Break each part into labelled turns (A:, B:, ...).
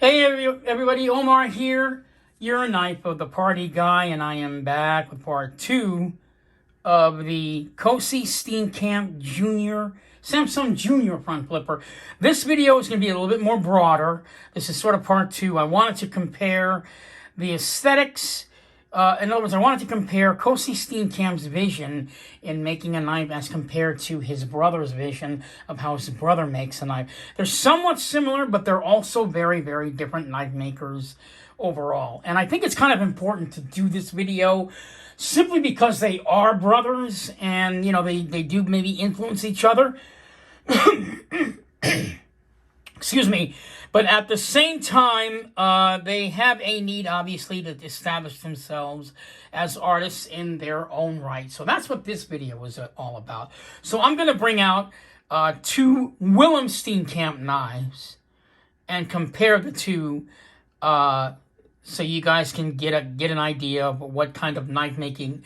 A: Hey everybody, Omar here, your knife of the party guy, and I am back with part 2 of the Kosie Steenkamp Jr. Samson Jr. front flipper. This video is going to be a little bit more broader. This is sort of part 2. I wanted to compare the aesthetics. In other words, I wanted to compare Kosie Steenkamp's vision in making a knife as compared to his brother's vision of how his brother makes a knife. They're somewhat similar, but they're also very, very different knife makers overall. And I think it's kind of important to do this video simply because they are brothers and, you know, they do maybe influence each other. Excuse me. But at the same time, they have a need, obviously, to establish themselves as artists in their own right. So that's what this video is all about. So I'm going to bring out 2 Willem Steenkamp knives and compare the two so you guys can get an idea of what kind of knife making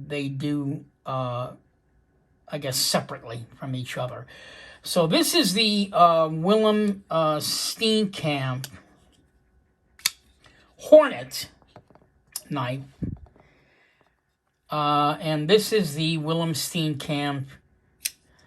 A: they do, I guess, separately from each other. So this is the Willem Steenkamp Hornet knife. And this is the Willem Steenkamp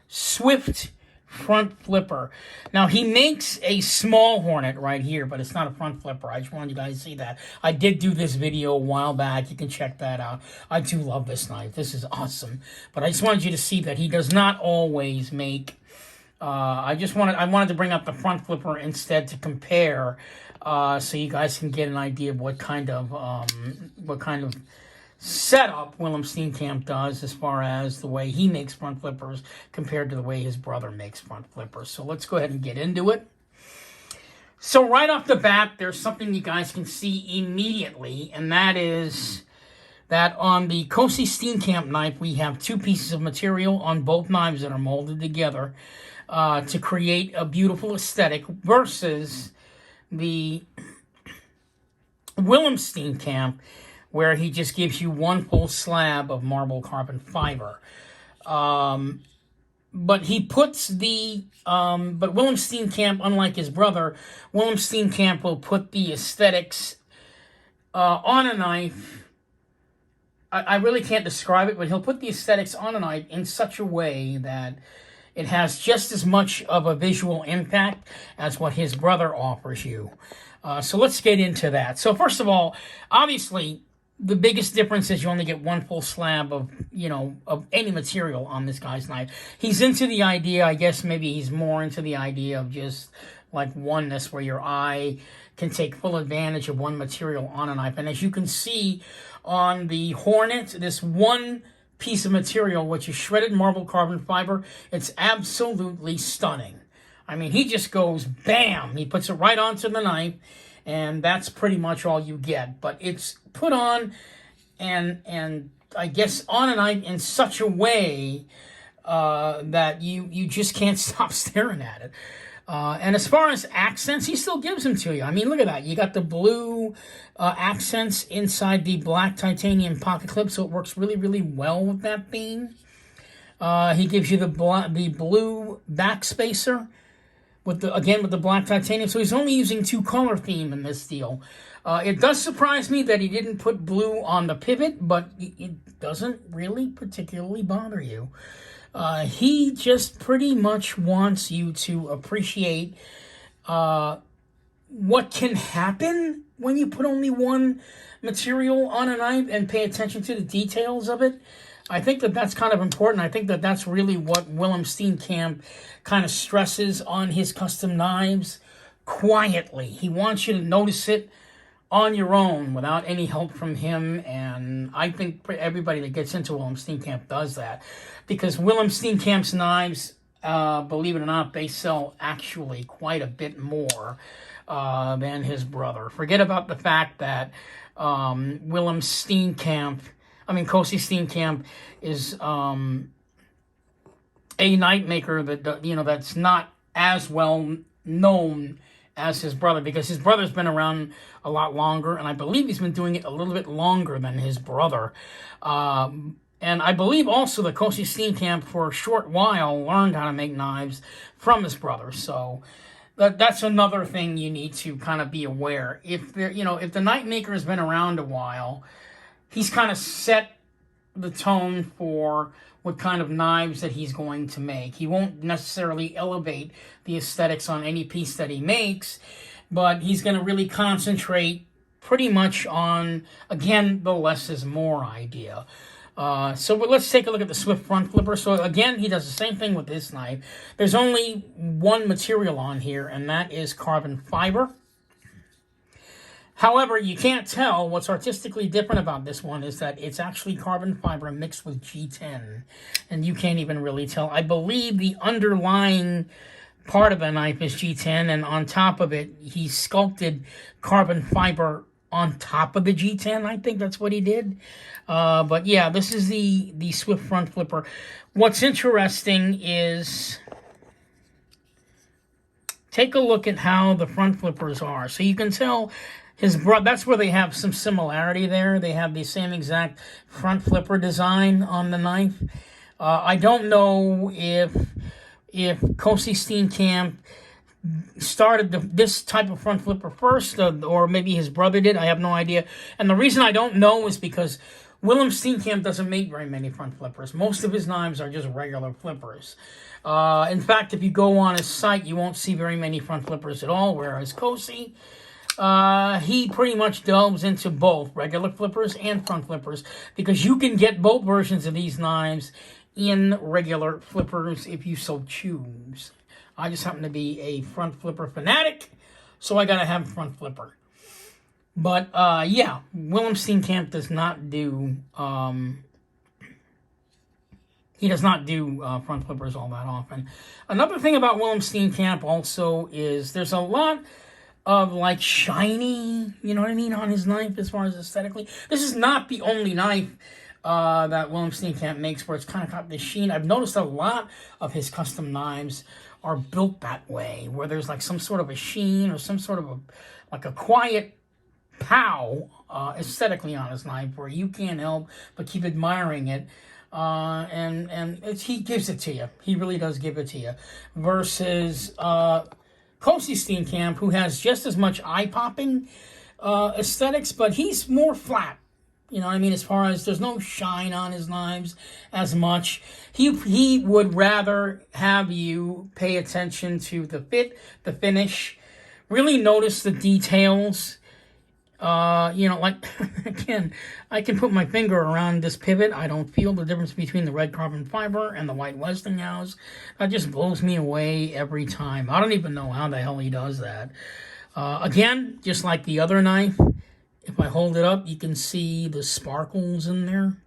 A: Swift front flipper. Now, he makes a small Hornet right here, but it's not a front flipper. I just wanted you guys to see that. I did do this video a while back. You can check that out. I do love this knife. This is awesome. But I just wanted you to see that he does not always make... I wanted to bring up the front flipper instead to compare, so you guys can get an idea of what kind of setup Willem Steenkamp does as far as the way he makes front flippers compared to the way his brother makes front flippers. So let's go ahead and get into it. So right off the bat, there's something you guys can see immediately, and that is that on the Kosie Steenkamp knife, we have 2 pieces of material on both knives that are molded together to create a beautiful aesthetic versus the Willem Steenkamp, where he just gives you one full slab of marble carbon fiber. But he puts the, but Willem Steenkamp, unlike his brother, Willem Steenkamp will put the aesthetics on a knife. I really can't describe it, but he'll put the aesthetics on a knife in such a way that it has just as much of a visual impact as what his brother offers you. So let's get into that. So first of all, obviously, the biggest difference is you only get one full slab of, you know, of any material on this guy's knife. He's into the idea, I guess maybe he's more into the idea of just like oneness, where your eye can take full advantage of one material on a knife. And as you can see on the Hornet, this one piece of material, which is shredded marble carbon fiber, it's absolutely stunning. I mean, he just goes bam, he puts it right onto the knife, and that's pretty much all you get. But it's put on and I guess on a knife in such a way that you just can't stop staring at it. And as far as accents, he still gives them to you. I mean, look at that. You got the blue accents inside the black titanium pocket clip, so it works really, really well with that theme. He gives you the blue backspacer with the black titanium. So he's only using 2 color theme in this deal. It does surprise me that he didn't put blue on the pivot, but it doesn't really particularly bother you. He just pretty much wants you to appreciate what can happen when you put only one material on a knife and pay attention to the details of it. I think that that's kind of important. I think that that's really what Willem Steenkamp kind of stresses on his custom knives quietly. He wants you to notice it on your own without any help from him, and I think everybody that gets into Willem Steenkamp does that, because Willem Steenkamp's knives, believe it or not, they sell actually quite a bit more than his brother. Forget about the fact that Kosie Steenkamp is a knife maker that, you know, that's not as well known as his brother, because his brother's been around a lot longer, and I believe he's been doing it a little bit longer than his brother. And I believe also that Kosie Steenkamp, for a short while, learned how to make knives from his brother. So that's another thing you need to kind of be aware. If if the knife maker has been around a while, he's kind of set the tone for what kind of knives that he's going to make. He won't necessarily elevate the aesthetics on any piece that he makes, but he's going to really concentrate pretty much on, again, the less is more idea. So let's take a look at the Swift front flipper. So again, he does the same thing with this knife. There's only one material on here, and that is carbon fiber. However, you can't tell. What's artistically different about this one is that it's actually carbon fiber mixed with G10, and you can't even really tell. I believe the underlying part of the knife is G10, and on top of it, he sculpted carbon fiber on top of the G10. I think that's what he did. But yeah, this is the Swift front flipper. What's interesting is, take a look at how the front flippers are. So you can tell his brother, that's where they have some similarity there. They have the same exact front flipper design on the knife. I don't know if Kosie Steenkamp started this type of front flipper first, or maybe his brother did. I have no idea. And the reason I don't know is because Willem Steenkamp doesn't make very many front flippers. Most of his knives are just regular flippers. In fact, if you go on his site, you won't see very many front flippers at all, whereas Kosie, he pretty much delves into both regular flippers and front flippers, because you can get both versions of these knives in regular flippers if you so choose. I just happen to be a front flipper fanatic, so I gotta have a front flipper. But yeah, Willem Steenkamp does not do front flippers all that often. Another thing about Willem Steenkamp also is there's a lot of like shiny, you know what I mean, on his knife as far as aesthetically. This is not the only knife that Willem Steenkamp makes where it's kind of got this sheen. I've noticed a lot of his custom knives are built that way, where there's like some sort of a sheen or some sort of a quiet pow aesthetically on his knife, where you can't help but keep admiring it. And he gives it to you. He really does give it to you. Versus Kosie Steenkamp, who has just as much eye-popping aesthetics, but he's more flat. You know what I mean? As far as there's no shine on his knives as much. He would rather have you pay attention to the fit, the finish, really notice the details. Like, again, I can put my finger around this pivot. I don't feel the difference between the red carbon fiber and the white Westinghouse. That just blows me away every time. I don't even know how the hell he does that. Again, just like the other knife, if I hold it up, you can see the sparkles in there.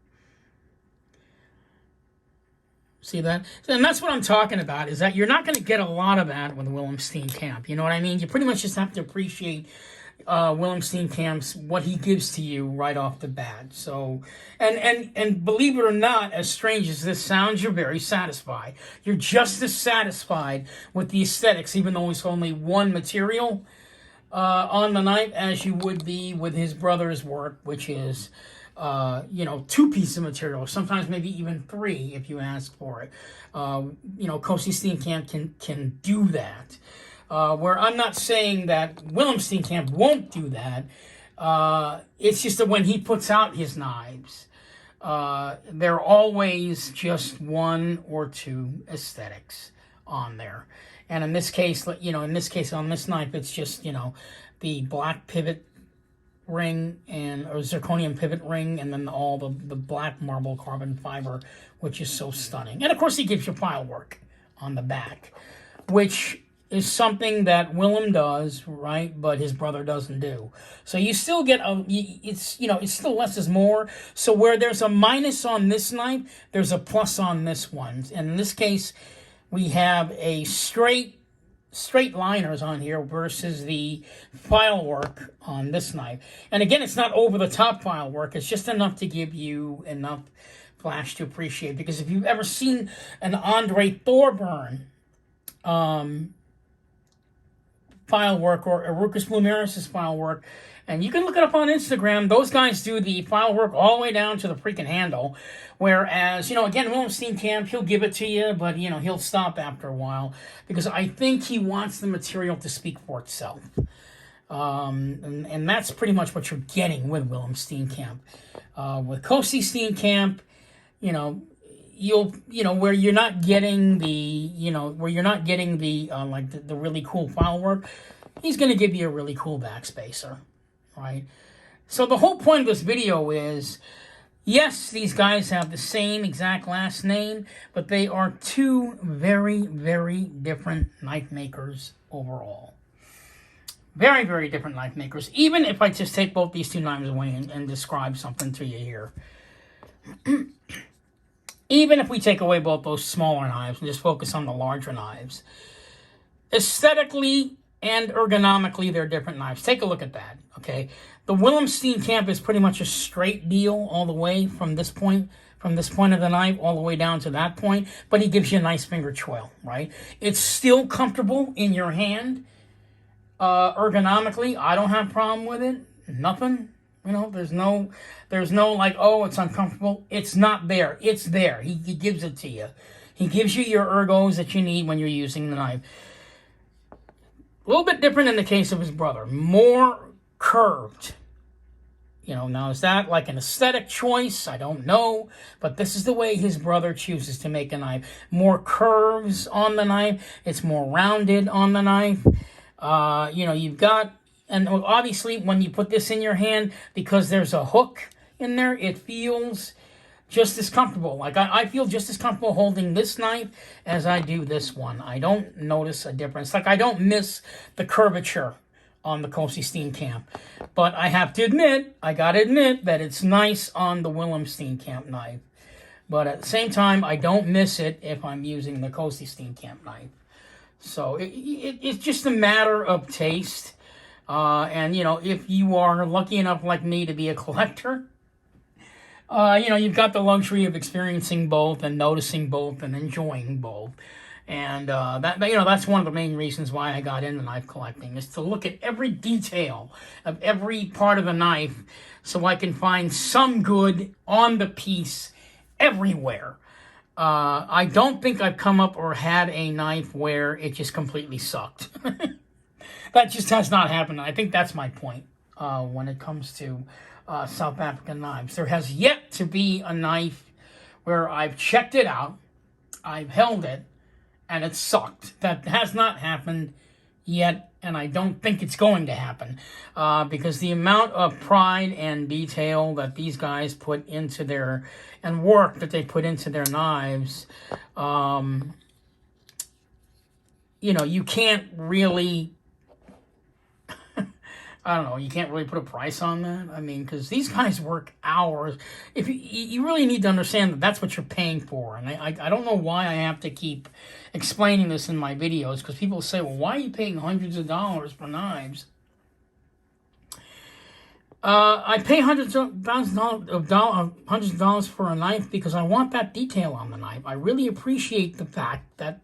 A: See that? And that's what I'm talking about, is that you're not going to get a lot of that with Willem Steenkamp. You know what I mean? You pretty much just have to appreciate Willem Steenkamp's, what he gives to you right off the bat. So, and believe it or not, as strange as this sounds, you're very satisfied. You're just as satisfied with the aesthetics, even though it's only one material on the knife, as you would be with his brother's work, which is, two pieces of material, sometimes maybe even three if you ask for it. Kosie Steenkamp can do that. Where I'm not saying that Willem Steenkamp won't do that. It's just that when he puts out his knives, they're always just one or two aesthetics on there. And in this case, on this knife, it's just, the black pivot ring or zirconium pivot ring, and then all the black marble carbon fiber, which is so stunning. And of course, he gives you file work on the back, which is something that Willem does, right? But his brother doesn't do. So you still get it's still less is more. So where there's a minus on this knife, there's a plus on this one. And in this case, we have a straight liners on here versus the file work on this knife. And again, it's not over the top file work. It's just enough to give you enough flash to appreciate. Because if you've ever seen an Andre Thorburn file work, or Erucus Blumeris' file work. And you can look it up on Instagram. Those guys do the file work all the way down to the freaking handle. Whereas, again, Willem Steenkamp, he'll give it to you, but, he'll stop after a while. Because I think he wants the material to speak for itself. And that's pretty much what you're getting with Willem Steenkamp. With Kosie Steenkamp, where you're not getting the, the really cool file work, he's going to give you a really cool backspacer, right? So the whole point of this video is, yes, these guys have the same exact last name, but they are two very, very different knife makers overall. Very, very different knife makers. Even if I just take both these two knives away and describe something to you here. Even if we take away both those smaller knives and just focus on the larger knives, aesthetically and ergonomically, they're different knives. Take a look at that, okay? The Willem Steenkamp is pretty much a straight deal all the way from this point of the knife all the way down to that point, but he gives you a nice finger choil, right? It's still comfortable in your hand. Ergonomically, I don't have a problem with it. Nothing. There's no like, oh, it's uncomfortable. It's not there. It's there. He gives it to you. He gives you your ergos that you need when you're using the knife. A little bit different in the case of his brother. More curved. Now is that like an aesthetic choice? I don't know. But this is the way his brother chooses to make a knife. More curves on the knife. It's more rounded on the knife. You've got, and obviously when you put this in your hand, because there's a hook in there, it feels just as comfortable. Like I feel just as comfortable holding this knife as I do this one. I don't notice a difference. Like I don't miss the curvature on the Kosie Steenkamp. But I have to admit, that it's nice on the Willem Steenkamp knife. But at the same time, I don't miss it if I'm using the Kosie Steenkamp knife. So it's just a matter of taste. And, if you are lucky enough like me to be a collector, you've got the luxury of experiencing both and noticing both and enjoying both. And that's one of the main reasons why I got into knife collecting, is to look at every detail of every part of the knife so I can find some good on the piece everywhere. I don't think I've come up or had a knife where it just completely sucked. That just has not happened. I think that's my point when it comes to South African knives. There has yet to be a knife where I've checked it out, I've held it, and it sucked. That has not happened yet, and I don't think it's going to happen, because the amount of pride and detail that these guys put into their, and work that they put into their knives, you can't really, I don't know, you can't really put a price on that. I mean, because these guys work hours. If you really need to understand that that's what you're paying for. And I don't know why I have to keep explaining this in my videos, because people say, well, why are you paying hundreds of dollars for knives? I pay hundreds of dollars for a knife because I want that detail on the knife. I really appreciate the fact that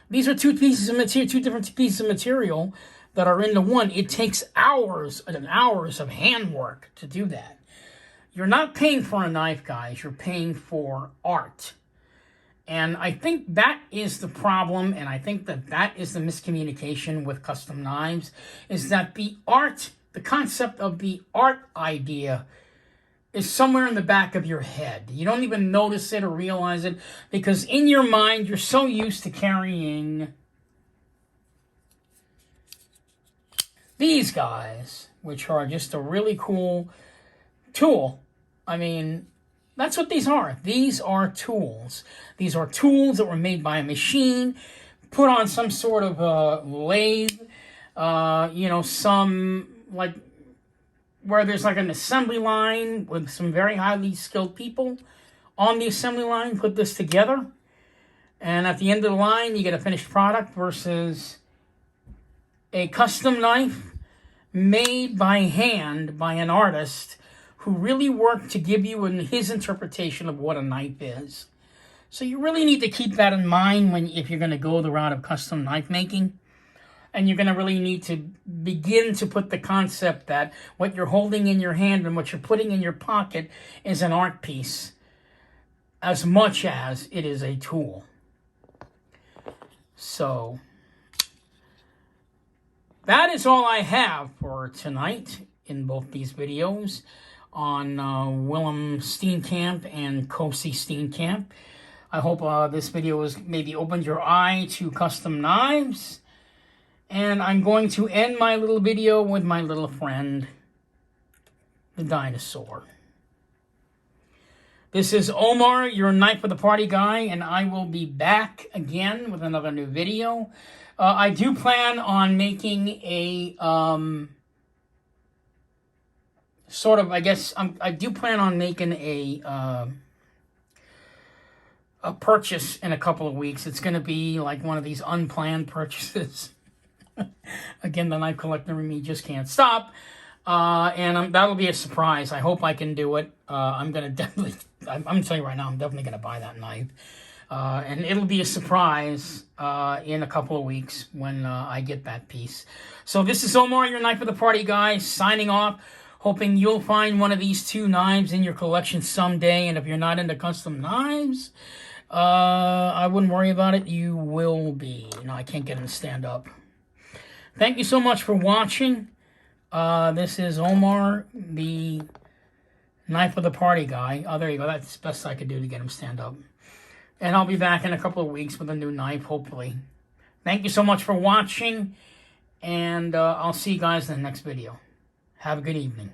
A: these are two different pieces of material that are into one. It takes hours and hours of handwork to do that. You're not paying for a knife, guys. You're paying for art. And I think that is the problem, and I think that is the miscommunication with custom knives, is that the concept of the art idea is somewhere in the back of your head. You don't even notice it or realize it, because in your mind, you're so used to carrying these guys, which are just a really cool tool. I mean, that's what these are. These are tools. These are tools that were made by a machine, put on some sort of lathe, some, like, where there's like an assembly line with some very highly skilled people on the assembly line put this together. And at the end of the line, you get a finished product versus a custom knife made by hand by an artist who really worked to give you his interpretation of what a knife is. So you really need to keep that in mind if you're going to go the route of custom knife making. And you're going to really need to begin to put the concept that what you're holding in your hand and what you're putting in your pocket is an art piece as much as it is a tool. So that is all I have for tonight in both these videos on Willem Steenkamp and Kosie Steenkamp. I hope this video has maybe opened your eye to custom knives. And I'm going to end my little video with my little friend, the dinosaur. This is Omar, your Knife for the Party guy, and I will be back again with another new video. I do plan on making a, I do plan on making a purchase in a couple of weeks. It's going to be like one of these unplanned purchases. Again, the knife collector in me just can't stop. And that'll be a surprise. I hope I can do it. I'm going to definitely, I'm going to tell you right now, I'm definitely going to buy that knife. And it'll be a surprise in a couple of weeks when I get that piece. So this is Omar, your Knife for the Party guy, signing off. Hoping you'll find one of these two knives in your collection someday. And if you're not into custom knives, I wouldn't worry about it. You will be. No, I can't get him to stand up. Thank you so much for watching. This is Omar, the Knife for the Party guy. Oh, there you go. That's the best I could do to get him to stand up. And I'll be back in a couple of weeks with a new knife, hopefully. Thank you so much for watching. And I'll see you guys in the next video. Have a good evening.